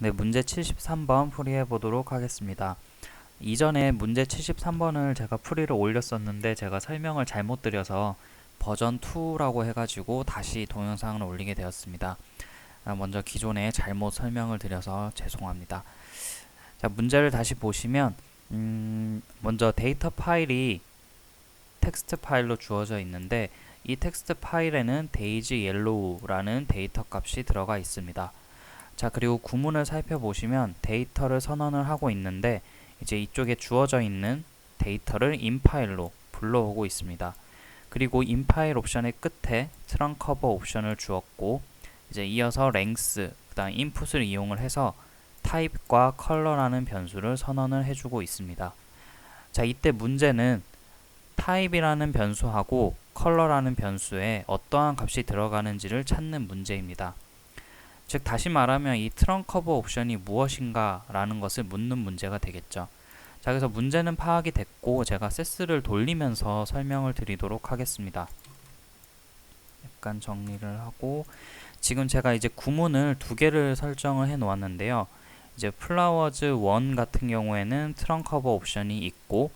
네, 문제 73번 풀이해 보도록 하겠습니다. 이전에 문제 73번을 제가 풀이를 올렸었는데 제가 설명을 잘못 드려서 버전 2라고 해가지고 다시 동영상을 올리게 되었습니다. 먼저 기존에 잘못 설명을 드려서 죄송합니다. 자, 문제를 다시 보시면 먼저 데이터 파일이 텍스트 파일로 주어져 있는데 이 텍스트 파일에는 데이지 옐로우라는 데이터 값이 들어가 있습니다. 자, 그리고 구문을 살펴보시면 데이터를 선언을 하고 있는데 이제 이쪽에 주어져 있는 데이터를 인파일로 불러오고 있습니다. 그리고 인파일 옵션의 끝에 트렁커버 옵션을 주었고 이제 이어서 length, 그다음 인풋을 이용을 해서 타입과 컬러라는 변수를 선언을 해주고 있습니다. 자, 이때 문제는 타입이라는 변수하고 컬러라는 변수에 어떠한 값이 들어가는지를 찾는 문제입니다. 즉 다시 말하면 이 트렁커버 옵션이 무엇인가 라는 것을 묻는 문제가 되겠죠. 자, 그래서 문제는 파악이 됐고 제가 세스를 돌리면서 설명을 드리도록 하겠습니다. 약간 정리를 하고 지금 제가 이제 구문을 두 개를 설정을 해 놓았는데요. 이제 플라워즈 1 같은 경우에는 트렁커버 옵션이 있고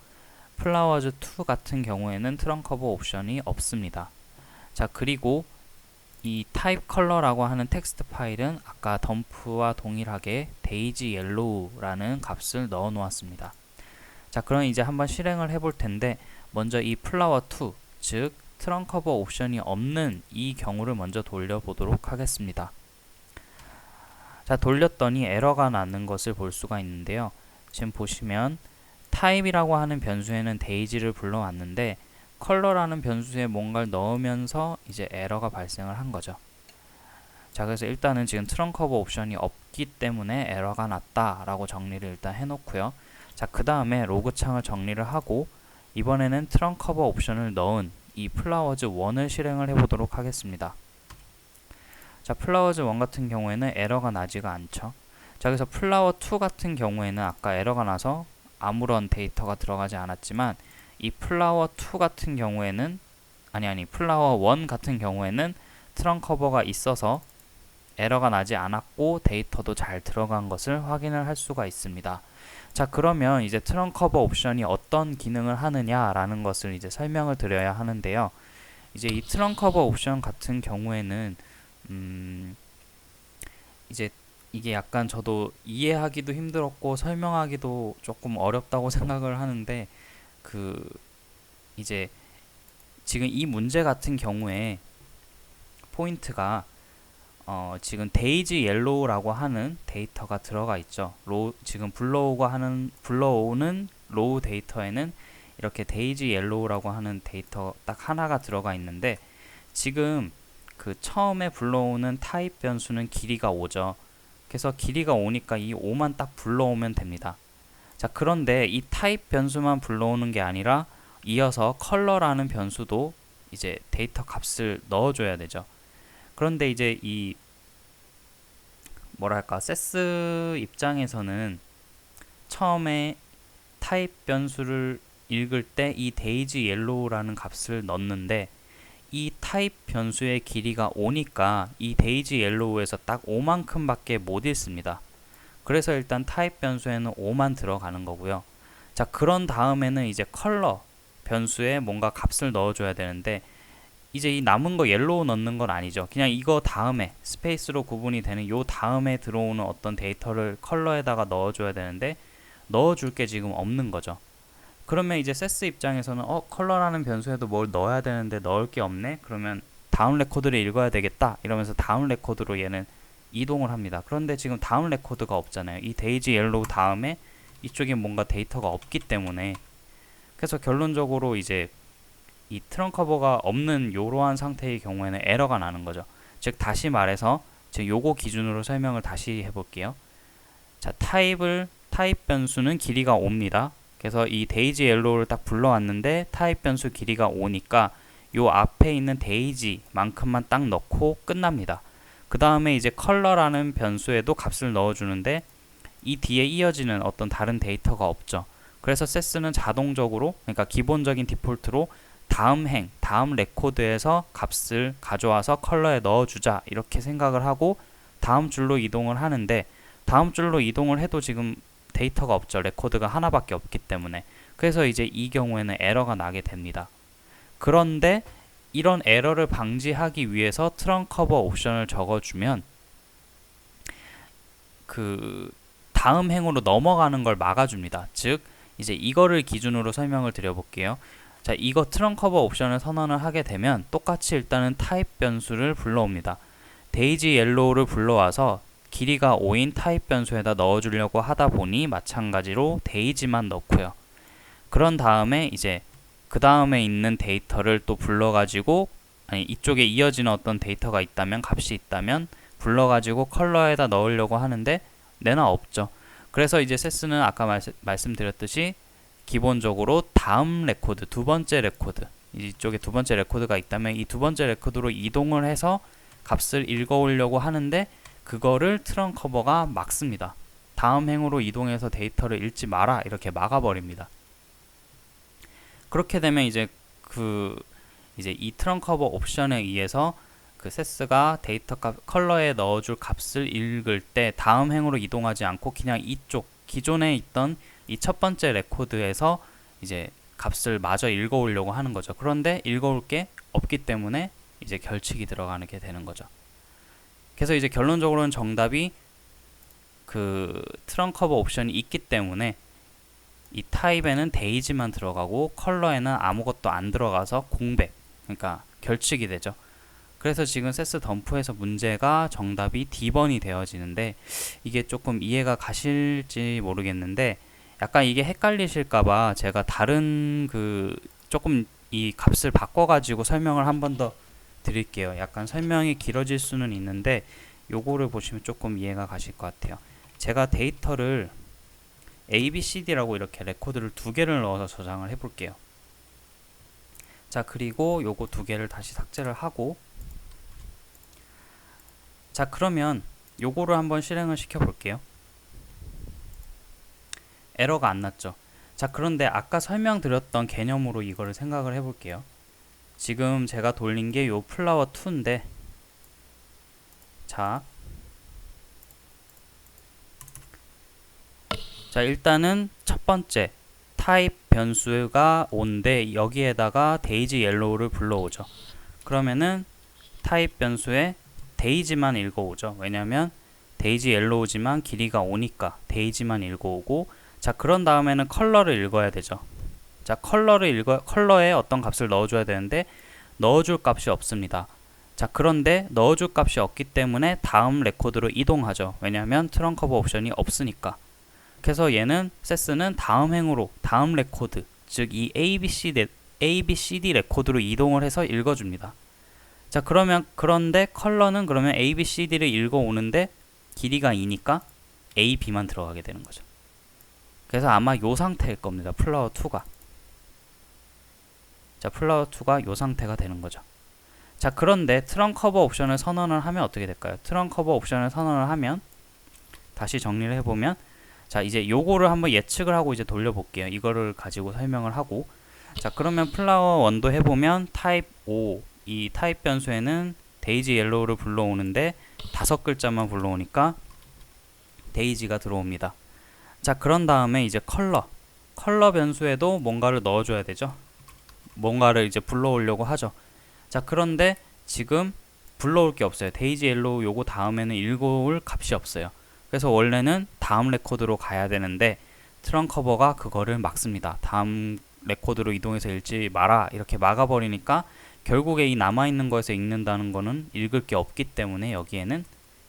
플라워즈 2 같은 경우에는 트렁커버 옵션이 없습니다. 자, 그리고 이 타입 컬러라고 하는 텍스트 파일은 아까 덤프와 동일하게 데이지 옐로우라는 값을 넣어 놓았습니다. 자, 그럼 이제 한번 실행을 해볼 텐데 먼저 이 플라워 2, 즉 트렁커버 옵션이 없는 이 경우를 먼저 돌려보도록 하겠습니다. 자, 돌렸더니 에러가 나는 것을 볼 수가 있는데요. 지금 보시면 타입이라고 하는 변수에는 데이지를 불러왔는데 컬러라는 변수에 뭔가를 넣으면서 이제 에러가 발생을 한 거죠. 자, 그래서 일단은 지금 트렁커버 옵션이 없기 때문에 에러가 났다라고 정리를 일단 해놓고요. 자, 그 다음에 로그 창을 정리를 하고 이번에는 트렁커버 옵션을 넣은 이 플라워즈 1을 실행을 해보도록 하겠습니다. 자, 플라워즈 1 같은 경우에는 에러가 나지가 않죠. 자, 그래서 플라워 2 같은 경우에는 아까 에러가 나서 아무런 데이터가 들어가지 않았지만 이 플라워 2 같은 경우에는 플라워 1 같은 경우에는 트렁커버가 있어서 에러가 나지 않았고 데이터도 잘 들어간 것을 확인을 할 수가 있습니다. 자, 그러면 이제 트렁커버 옵션이 어떤 기능을 하느냐라는 것을 이제 설명을 드려야 하는데요. 이제 이 트렁커버 옵션 같은 경우에는 이제 이게 약간 저도 이해하기도 힘들었고 설명하기도 조금 어렵다고 생각을 하는데 이제 지금 이 문제 같은 경우에 포인트가 지금 데이지 옐로우라고 하는 데이터가 들어가 있죠. 지금 불러오는 로우 데이터에는 이렇게 데이지 옐로우라고 하는 데이터 딱 하나가 들어가 있는데 지금 처음에 불러오는 타입 변수는 길이가 5죠. 그래서 길이가 5니까 이 5만 딱 불러오면 됩니다. 자, 그런데 이 타입 변수만 불러오는 게 아니라 이어서 컬러라는 변수도 이제 데이터 값을 넣어줘야 되죠. 그런데 이제 이 세스 입장에서는 처음에 타입 변수를 읽을 때 이 데이지 옐로우라는 값을 넣는데 이 타입 변수의 길이가 5니까 이 데이지 옐로우에서 딱 5만큼 밖에 못 읽습니다. 그래서 일단 타입 변수에는 5만 들어가는 거고요. 자, 그런 다음에는 이제 컬러 변수에 뭔가 값을 넣어줘야 되는데 이제 이 남은 거 옐로우 넣는 건 아니죠. 그냥 이거 다음에 스페이스로 구분이 되는 요 다음에 들어오는 어떤 데이터를 컬러에다가 넣어줘야 되는데 넣어줄 게 지금 없는 거죠. 그러면 이제 세스 입장에서는 컬러라는 변수에도 뭘 넣어야 되는데 넣을 게 없네? 그러면 다음 레코드를 읽어야 되겠다 이러면서 다음 레코드로 얘는 이동을 합니다. 그런데 지금 다음 레코드가 없잖아요. 이 데이지 옐로우 다음에 이쪽에 뭔가 데이터가 없기 때문에 그래서 결론적으로 이제 이 트렁커버가 없는 이러한 상태의 경우에는 에러가 나는 거죠. 즉 다시 말해서 지금 요거 기준으로 설명을 다시 해볼게요. 자, 타입 변수는 길이가 5입니다. 그래서 이 데이지 옐로우를 딱 불러왔는데 타입 변수 길이가 5니까 요 앞에 있는 데이지만큼만 딱 넣고 끝납니다. 그 다음에 이제 컬러라는 변수에도 값을 넣어주는데 이 뒤에 이어지는 어떤 다른 데이터가 없죠. 그래서 세스는 자동적으로, 그러니까 기본적인 디폴트로 다음 레코드에서 값을 가져와서 컬러에 넣어주자 이렇게 생각을 하고 다음 줄로 이동을 하는데 다음 줄로 이동을 해도 지금 데이터가 없죠. 레코드가 하나밖에 없기 때문에. 그래서 이제 이 경우에는 에러가 나게 됩니다. 그런데 이런 에러를 방지하기 위해서 트렁크 커버 옵션을 적어주면 그 다음 행으로 넘어가는 걸 막아줍니다. 즉 이제 이거를 기준으로 설명을 드려볼게요. 자, 이거 트렁크 커버 옵션을 선언을 하게 되면 똑같이 일단은 타입 변수를 불러옵니다. 데이지 옐로우를 불러와서 길이가 5인 타입 변수에다 넣어주려고 하다 보니 마찬가지로 데이지만 넣고요. 그런 다음에 이제 그 다음에 있는 데이터를 또 불러가지고, 아니 이쪽에 이어지는 어떤 데이터가 있다면, 값이 있다면 불러가지고 컬러에다 넣으려고 하는데 내나 없죠. 그래서 이제 세스는 아까 말씀드렸듯이 기본적으로 다음 레코드, 두 번째 레코드, 이쪽에 두 번째 레코드가 있다면 이 두 번째 레코드로 이동을 해서 값을 읽어오려고 하는데 그거를 트렁크 커버가 막습니다. 다음 행으로 이동해서 데이터를 읽지 마라, 이렇게 막아버립니다. 그렇게 되면 이제 이 트렁크 커버 옵션에 의해서 그 세스가 데이터 값, 컬러에 넣어줄 값을 읽을 때 다음 행으로 이동하지 않고 그냥 이쪽 기존에 있던 이 첫 번째 레코드에서 이제 값을 마저 읽어오려고 하는 거죠. 그런데 읽어올 게 없기 때문에 이제 결칙이 들어가는 게 되는 거죠. 그래서 이제 결론적으로는 정답이 그 트렁크 커버 옵션이 있기 때문에 이 타입에는 데이지만 들어가고 컬러에는 아무것도 안 들어가서 공백, 그러니까 결칙이 되죠. 그래서 지금 세스 덤프에서 문제가 정답이 D번이 되어지는데 이게 조금 이해가 가실지 모르겠는데 약간 이게 헷갈리실까봐 제가 다른 조금 이 값을 바꿔가지고 설명을 한 번 더 드릴게요. 약간 설명이 길어질 수는 있는데 요거를 보시면 조금 이해가 가실 것 같아요. 제가 데이터를 A, B, C, D라고 이렇게 레코드를 두 개를 넣어서 저장을 해볼게요. 자, 그리고 요거 두 개를 다시 삭제를 하고, 자, 그러면 요거를 한번 실행을 시켜 볼게요. 에러가 안 났죠. 자, 그런데 아까 설명드렸던 개념으로 이거를 생각을 해볼게요. 지금 제가 돌린 게 요 플라워 2인데, 자, 일단은 첫 번째 타입 변수가 온데 여기에다가 데이지 옐로우를 불러오죠. 그러면은 타입 변수에 데이지만 읽어오죠. 왜냐면 데이지 옐로우지만 길이가 5니까 데이지만 읽어오고, 자, 그런 다음에는 컬러를 읽어야 되죠. 자, 컬러에 어떤 값을 넣어줘야 되는데 넣어줄 값이 없습니다. 자, 그런데 넣어줄 값이 없기 때문에 다음 레코드로 이동하죠. 왜냐하면 트렁크 커버 옵션이 없으니까. 그래서 얘는 세스는 다음 행으로, 다음 레코드, 즉 이 ABCD 레코드로 이동을 해서 읽어줍니다. 자, 그런데 컬러는 그러면 ABCD를 읽어오는데 길이가 2니까 AB만 들어가게 되는 거죠. 그래서 아마 요 상태일 겁니다. 플라워 2가. 자, 플라워 2가 요 상태가 되는 거죠. 자, 그런데 트렁크 커버 옵션을 선언을 하면 어떻게 될까요? 트렁크 커버 옵션을 선언을 하면, 다시 정리를 해보면, 자, 이제 요거를 한번 예측을 하고 이제 돌려볼게요. 이거를 가지고 설명을 하고, 자, 그러면 플라워 1도 해보면 타입 5, 이 타입 변수에는 데이지 옐로우를 불러오는데 5글자만 불러오니까 데이지가 들어옵니다. 자, 그런 다음에 이제 컬러 변수에도 뭔가를 넣어줘야 되죠. 뭔가를 이제 불러오려고 하죠. 자, 그런데 지금 불러올 게 없어요. 데이지 옐로우 요거 다음에는 읽어올 값이 없어요. 그래서 원래는 다음 레코드로 가야 되는데 트렁크 커버가 그거를 막습니다. 다음 레코드로 이동해서 읽지 마라, 이렇게 막아버리니까 결국에 이 남아있는 거에서 읽는다는 거는 읽을 게 없기 때문에 여기에는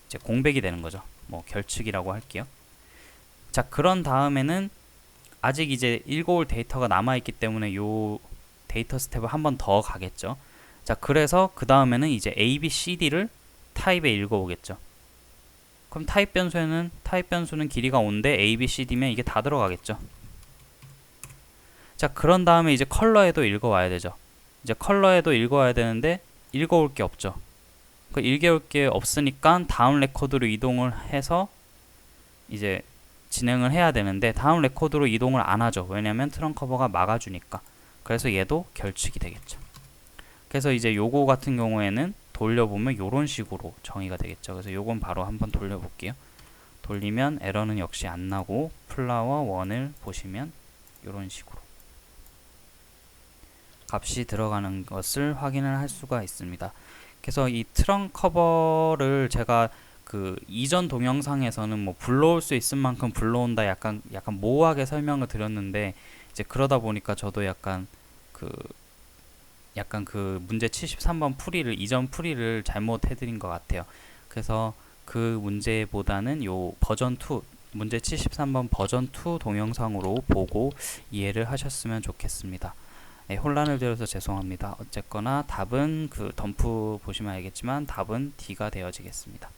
이제 공백이 되는 거죠. 뭐 결측이라고 할게요. 자, 그런 다음에는 아직 이제 읽어올 데이터가 남아있기 때문에 요 데이터 스텝을 한 번 더 가겠죠. 자, 그래서 그 다음에는 이제 A, B, C, D를 타입에 읽어오겠죠. 그럼 타입 변수는 길이가 5인데 A, B, C, D면 이게 다 들어가겠죠. 자, 그런 다음에 이제 컬러에도 읽어와야 되죠. 이제 컬러에도 읽어와야 되는데 읽어올 게 없죠. 그 읽어올 게 없으니까 다음 레코드로 이동을 해서 이제 진행을 해야 되는데 다음 레코드로 이동을 안 하죠. 왜냐면 트렁크 커버가 막아주니까. 그래서 얘도 결측이 되겠죠. 그래서 이제 요거 같은 경우에는 돌려보면 요런 식으로 정의가 되겠죠. 그래서 요건 바로 한번 돌려볼게요. 돌리면 에러는 역시 안 나고 플라워 1을 보시면 이런 식으로 값이 들어가는 것을 확인을 할 수가 있습니다. 그래서 이 트렁크 커버를 제가 그 이전 동영상에서는 뭐 불러올 수 있을 만큼 불러온다 약간 모호하게 설명을 드렸는데, 이제 그러다 보니까 저도 그 약간 그 문제 73번 풀이를 이전 풀이를 잘못 해드린 것 같아요. 그래서 그 문제보다는 요 버전 2 문제 73번 버전 2 동영상으로 보고 이해를 하셨으면 좋겠습니다. 네, 혼란을 드려서 죄송합니다. 어쨌거나 답은 그 덤프 보시면 알겠지만 답은 D가 되어지겠습니다.